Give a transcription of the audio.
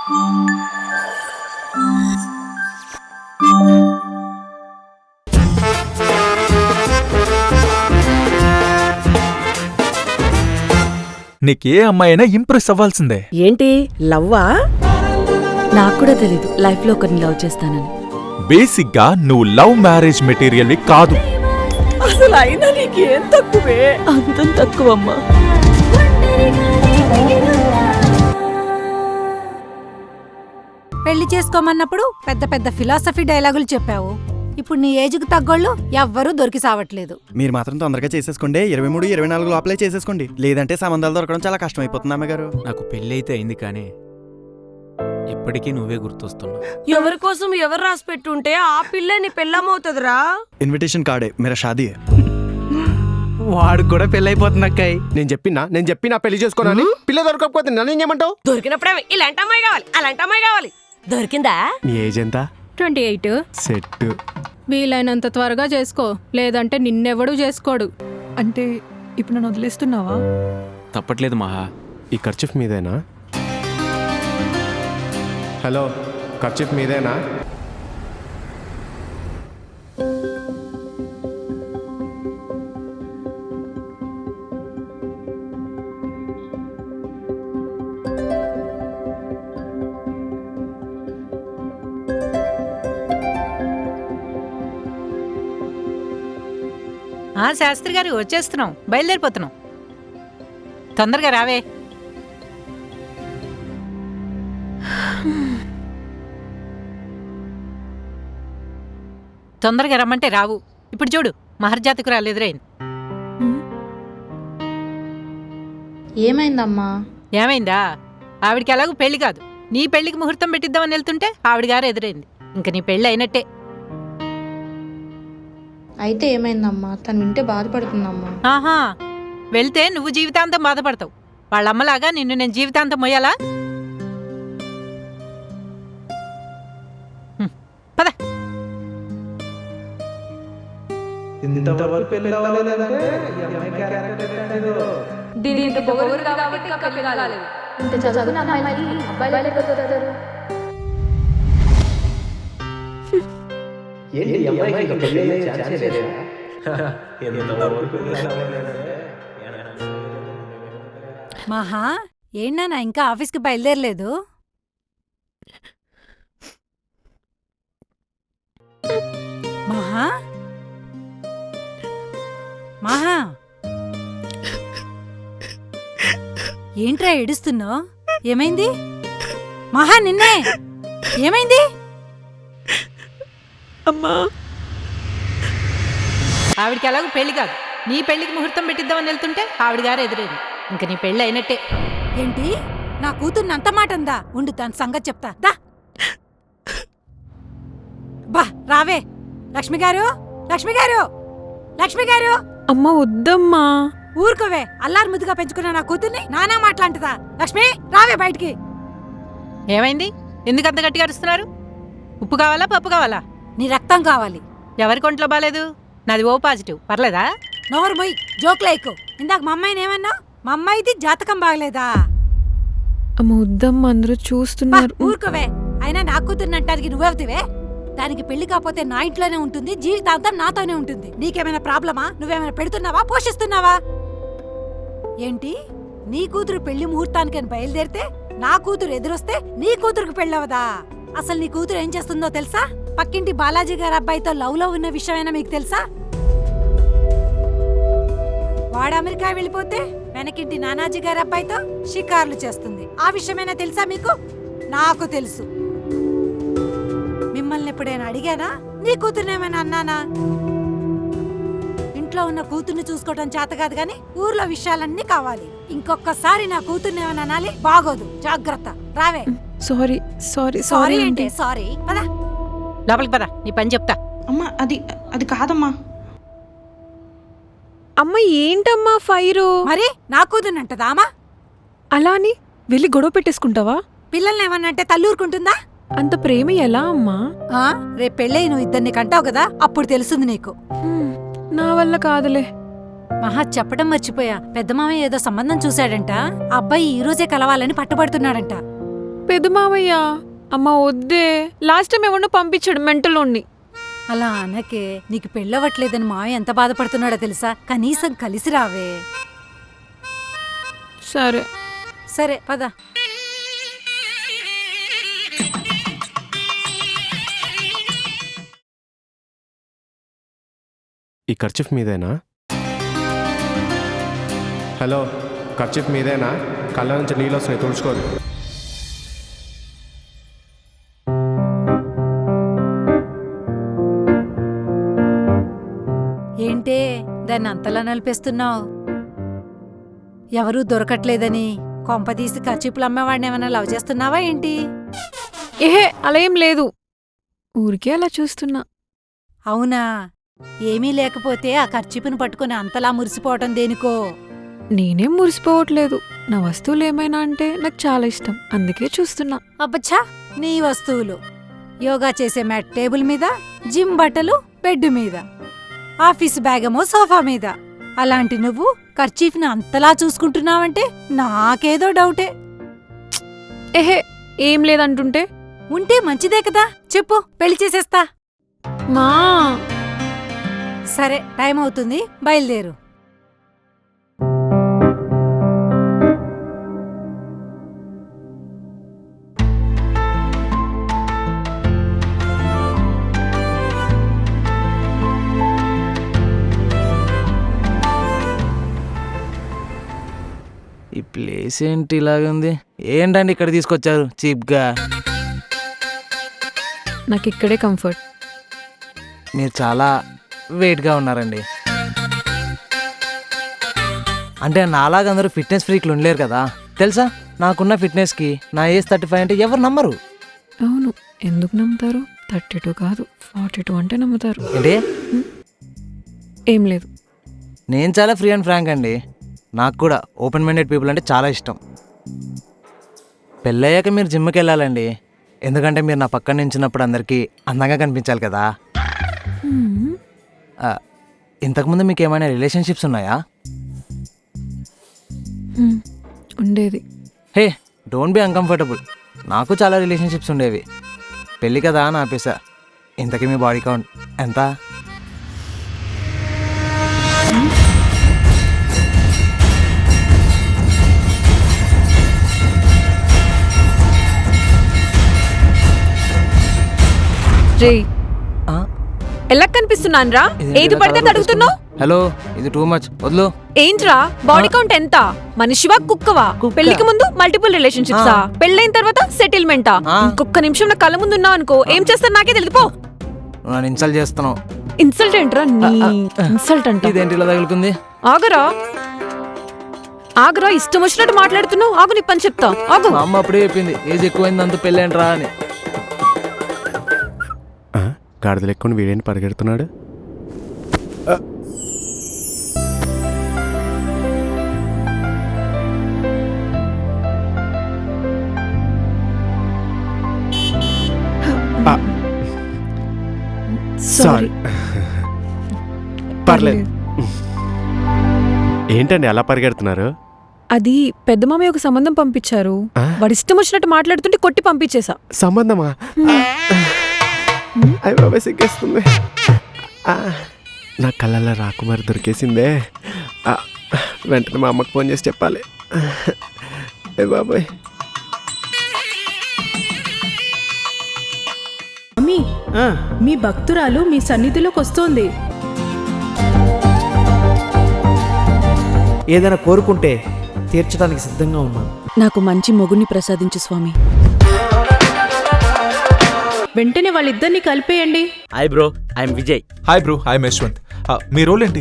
నీకే అమ్మాయి అయినా ఇంప్రెస్ అవ్వాల్సిందే. ఏంటి లవ్వా? నాకు కూడా తెలీదు లైఫ్ లో ఒకరిని లవ్ చేస్తానని. బేసిక్ గా నువ్వు లవ్ మ్యారేజ్ మెటీరియల్ కాదు. అసలు అయినా నీకేం తక్కువే? అంతం తక్కువమ్మా. పెళ్లి చేసుకోమన్నప్పుడు పెద్ద పెద్ద ఫిలాసఫీ డైలాగులు చెప్పావు. ఇప్పుడు నీ ఏజ్కు తగ్గోళ్ళు ఎవ్వరూ దొరికి సావట్లేదు. మీరు మాత్రం తొందరగా చేసేసుకోండి. 23, 24 లోపలే చేసేసుకోండి. లేదంటే సంబంధాలు దొరకడం చాలా కష్టం అయిపోతుంది అమ్మగారు. నాకు పెళ్ళి అయితే అయింది కానీ ఇప్పటికీ నువ్వే గుర్తొస్తున్నావు. ఎవరి కోసం ఎవరు రాసి పెట్టుంటే ఆ పిల్ల నీ పెళ్ళమవుతుందిరా. ఇన్విటేషన్ కార్డే మేరా షాదీ. వాడు కూడా పెళ్ళి అయిపోతుంది అక్కాయి. నేను చెప్పినా పెళ్లి చేసుకోనని. పిల్ల దొరకకపోతే నన్ను ఏం చేయమంటావు? దొరికినప్పుడే ఇలాంటి అమ్మాయి కావాలి, అలాంటి అమ్మాయి కావాలి. దొరికిందా? నీ ఏజ్ ఎంత? 28. సెట్. వీలైనంత త్వరగా చేసుకో, లేదంటే నిన్నెవడూ చేసుకోడు. అంటే ఇప్పుడు నన్ను వదిలేస్తున్నావా? తప్పట్లేదు మహా. ఈ ఖర్చు మీదేనా? హలో, ఖర్చు మీదేనా? శాస్త్రి గారు వచ్చేస్తున్నాం, బయలుదేరిపోతున్నాం. తొందరగా రావే. తొందరగా రమ్మంటే రావు. ఇప్పుడు చూడు, మహర్జాతకురాలు ఎదురైంది. ఏమైందమ్మా? ఏమైందా? ఆవిడికి ఎలాగూ పెళ్లి కాదు. నీ పెళ్లికి ముహూర్తం పెట్టిద్దామని వెళ్తుంటే ఆవిడ గారు ఎదురైంది. ఇంక నీ పెళ్లి అయినట్టే. అయితే ఏమైందమ్మా? తను వింటే బాధపడుతుందమ్మా. ఆహా, వెళ్తే నువ్వు జీవితాంతం బాధపడతావు. వాళ్ళమ్మలాగా నిన్ను నేను జీవితాంతం మొయ్యాలా? పద. మహా, ఏంటన్నా ఇంకా ఆఫీస్కి బయలుదేరలేదు? మహా మహా, ఏంట్రా ఏడుస్తున్నావు? ఏమైంది మహా? నిన్నే ఏమైంది? అమ్మా, ఆవిడికి ఎలాగూ పెళ్లి కాదు. నీ పెళ్లికి ముహూర్తం పెట్టిద్దామని వెళ్తుంటే ఆవిడ గారు ఎదురైంది. ఇంక నీ పెళ్లి అయినట్టే. ఏంటి? నా కూతుర్ని అంత మాట ఉందా? ఉండు, దాని సంగతి చెప్తా. దా బా, రావే. లక్ష్మి గారు, లక్ష్మి గారు, లక్ష్మి గారు. అమ్మ వద్దమ్మా. ఊరుకోవే. అల్లారు ముద్దుగా పెంచుకున్న నా కూతుర్ని నానా మాట్లాంటదా? లక్ష్మి, రావే బయటికి. ఏమైంది? ఎందుకు అంత గట్టిగా అరుస్తున్నారు? ఉప్పు కావాలా, పప్పు కావాలా? నీ రక్తం కావాలి. ఎవరి కొంట్లో బాలేదు? నాది ఓ పాజిటివ్. పర్లేదా? నోరు మొయ్, జోక్లేకు. ఇందాక మా అమ్మాయిని ఏమన్నా? మా అమ్మాయిది జాతకం బాగలేదా? అమ్మ వద్దమ్మా, అందరూ చూస్తున్నారు. ఊరుకోవే. అయినా నా కూతుర్ని అంటానికి నువ్వెవతివే? దానికి పెళ్లి కాకపోతే నా ఇంట్లోనే ఉంటుంది, జీవితాంతం నాతోనే ఉంటుంది. నీకేమైనా ప్రాబ్లమా? నువ్వేమైనా పెడుతున్నావా, పోషిస్తున్నావా? ఏంటి? నీ కూతురు పెళ్లి ముహూర్తానికని బయలుదేరితే నా కూతురు ఎదురొస్తే నీ కూతురుకు పెళ్ళవదా? అసలు నీ కూతురు ఏం చేస్తుందో తెలుసా? పక్కింటి బాలాజీ గారి అబ్బాయితో లవ్ లో ఉన్న విషయమైనా మీకు తెలుసా? వాడు అమెరికా వెళ్ళిపోతే వెనకింటి నానాజీ గారి అబ్బాయితో షికార్లు చేస్తుంది. ఆ విషయమైనా తెలుసా మీకు? నాకు తెలుసు. మిమ్మల్ని ఎప్పుడైనా అడిగానా? నీ కూతురునేమైనా అన్నానా? ఇంట్లో ఉన్న కూతుర్ని చూసుకోవటం చేత కాదు గాని ఊర్లో విషయాలన్నీ కావాలి. ఇంకొకసారి నా కూతుర్నేమైనా అనాలి, బాగోదు. జాగ్రత్త. రావే. సారీ సారీ సారీ అంటే సారీ. పదా లోపలికి పద, నీ పని చెప్తా. అమ్మా, అది కాదమ్మా. అమ్మ ఏంటమ్మా ఫైరు? మరి నా కూతుర్నంటదామా? అలా అని వెళ్ళి గొడవ పెట్టేసుకుంటావా? పిల్లల్ని ఏమన్నంటే తల్లూరుకుంటుందా? అంత ప్రేమ ఎలా అమ్మా? రేపు పెళ్ళయి నువ్వు ఇద్దరిని కంటావు కదా, అప్పుడు తెలుస్తుంది నీకు. నా వల్ల కాదులే. మహా, చెప్పడం మర్చిపోయా. పెద్ద మామయ్య ఏదో సంబంధం చూశాడంట. అబ్బాయి ఈ రోజే కలవాలని పట్టుబడుతున్నాడంట. పెద్ద మావయ్య అమ్మ వద్దే. లాస్ట్ టైం ఏమన్నా పంపించాడు మెంటలోని. అలా అనకే, నీకు పెళ్ళవట్లేదని మావయ్య ఎంత బాధపడుతున్నాడో తెలుసా? కనీసం కలిసి రావే. సరే సరే పద. ఈ ఖర్చు మీదేనా? హలో, ఖర్చు మీదేనా? కళ్ళ నుంచి నీళ్ళు వస్తున్నాయి, తుడుచుకోరు. ఏంటే దాన్ని అంతలా నలిపేస్తున్నావు? ఎవరూ దొరకట్లేదని కొంపదీసి ఖర్చీపులు అమ్మేవాడిని ఏమైనా లవ్ చేస్తున్నావా ఏంటి? ఏహే అలా ఏం లేదు, ఊరికే అలా చూస్తున్నా. అవునా? ఏమీ లేకపోతే ఆ ఖర్చీపుని పట్టుకుని అంతలా మురిసిపోవటం దేనికో? నేనేం మురిసిపోవట్లేదు. నా వస్తువులు ఏమైనా అంటే నాకు చాలా ఇష్టం, అందుకే చూస్తున్నా. అబ్బచ్చా, నీ వస్తువులు యోగా చేసే మ్యాట్ టేబుల్ మీద, జిమ్ బట్టలు బెడ్ మీద, ఆఫీస్ బ్యాగేమో సోఫా మీద. అలాంటి నువ్వు ఖర్చీఫ్ని అంతలా చూసుకుంటున్నావంటే నాకేదో డౌటే. ఏహే ఏం లేదంటుంటే. ఉంటే మంచిదే కదా, చెప్పు, పెళ్లి చేసేస్తా. మా సరే, టైం అవుతుంది, బయలుదేరు. ఈ ప్లేస్ ఏంటి ఇలాగుంది? ఏంటండి ఇక్కడ తీసుకొచ్చారు చీప్గా? నాకు ఇక్కడే కంఫర్ట్. మీరు చాలా వెయిట్గా ఉన్నారండి. అంటే నాలాగా అందరూ ఫిట్నెస్ ఫ్రీక్లు ఉండలేరు కదా, తెలుసా? నాకున్న ఫిట్నెస్కి నా ఏజ్ 35 అంటే ఎవరు నమ్మరు. అవును, ఎందుకు నమ్ముతారు? 32 కాదు 42 అంటే నమ్ముతారు. ఏంటి? ఏం లేదు. నేను చాలా ఫ్రీ అండ్ ఫ్రాంక్ అండి. నాకు కూడా ఓపెన్ మైండెడ్ పీపుల్ అంటే చాలా ఇష్టం. పెళ్ళయ్యాక మీరు జిమ్కి వెళ్ళాలండి, ఎందుకంటే మీరు నా పక్కన నించున్నప్పుడు అందరికీ అందంగా కనిపించాలి కదా. ఇంతకుముందు మీకు ఏమైనా రిలేషన్షిప్స్ ఉన్నాయా? ఉండేది. హే, డోంట్ బి అన్కంఫర్టబుల్. నాకు చాలా రిలేషన్షిప్స్ ఉండేవి. పెళ్ళి కదా అని ఆపేసా. ఇంతకీ మీ బాడీ కౌంట్ ఎంత? రే ఎలా కనిపిస్తున్నాను రా? ఏది పడితే అడుగుతున్నావు? హలో, ఇది టూ మచ్, వదులు. ఏంట్రా బాడీ కౌంట్ ఎంత? మనిషివా కుక్కవా? పెళ్లికి ముందు మల్టిపుల్ రిలేషన్షిప్సా, పెళ్ళైన తర్వాత సెటిల్మెంటా? ఇంకొక నిమిషం నా కళ్ళ ముందు ఉన్నావు అనుకో, ఏం చేస్తాను నాకే తెలియదు. నన్ను ఇన్సల్ట్ చేస్తున్నావు. ఇన్సల్ట్ ఏంట్రా? ఇన్సల్ట్ అంటే ఇదేంటి ఇలా తగులుకుంది? ఆగరా ఆగరా, ఇష్టం వచ్చినట్టు మాట్లాడుతున్నావు. ఆగు, నీ పని చెప్తా. ఆగు. మా అమ్మ అప్పుడే చెప్పింది, ఏజ్ ఎక్కువైంది అంత పెళ్ళేంట్రా అని. గాడిదలు ఎక్కువ వీడేంటి పరిగెడుతున్నాడు? సారీ. పర్లేదు. ఏంటండి అలా పరిగెడుతున్నారు? అది పెద్ద మామయ్య ఒక సంబంధం పంపించారు. వాడు ఇష్టం వచ్చినట్టు మాట్లాడుతుంటే కొట్టి పంపించేశా. సంబంధమా? అయ్య బాబాయ్, సిగ్గేస్తుంది. నా కళ్ళల్లో రాకుమారి దొరికేసిందే. వెంటనే మా అమ్మకి ఫోన్ చేసి చెప్పాలి. అయ్య బాబాయ్. మీ భక్తురాలు మీ సన్నిధిలోకి వస్తోంది. ఏదైనా కోరుకుంటే తీర్చడానికి సిద్ధంగా ఉన్నాను. నాకు మంచి మొగుని ప్రసాదించు స్వామి. వెంటనే వాళ్ళిద్దరిని కలిపేయండి. Hi bro, I'm Vijay. Hi bro, I'm Yashwant. మీ రోల్ ఏంటి?